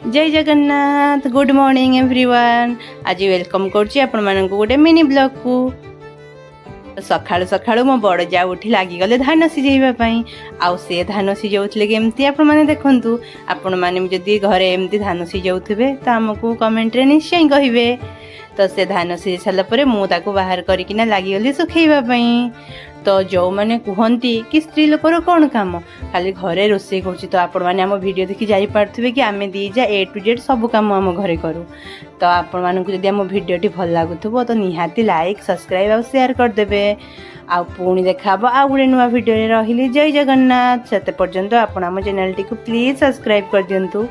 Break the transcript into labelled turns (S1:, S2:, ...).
S1: जय Jagannath good morning everyone. आज welcome करछि आपण मानकु गोटे मिनी ब्लॉग को। सखाळु सखाळु मो बड़ जा उठी लागी गले धान सिझेइबा पई। आउ से धान सिझौतले केमती आपण माने देखंतु। आपण माने जदी घरे एमती धान सिझौथबे त हमकु कमेंट रे निश्चय कहिबे। तो से धान सिझे साला परे मु ताको बाहर करिकिना लागी गली सुखेइबा पई। तो जो मैंने कहती कि स्त्री लोकर कौन काम खाली घरे रोषे कर, तो आपण मैंने आम वीडियो देखि जाई पारथुबे कि आमे दी जा ए टू जेड सब काम आम घरे करूँ। तो आपण मानकु जदि आम वीडियोटी भल लागुथबो तो निहाती लाइक सब्सक्राइब और शेयर कर देबे। आ पुणी देखाबो आ गुटे नुआ वीडियो रे रहिली। जय जगन्नाथ। सेते पर्यंत आपण आम चैनल टी को प्लीज सब्सक्राइब कर दियंतु।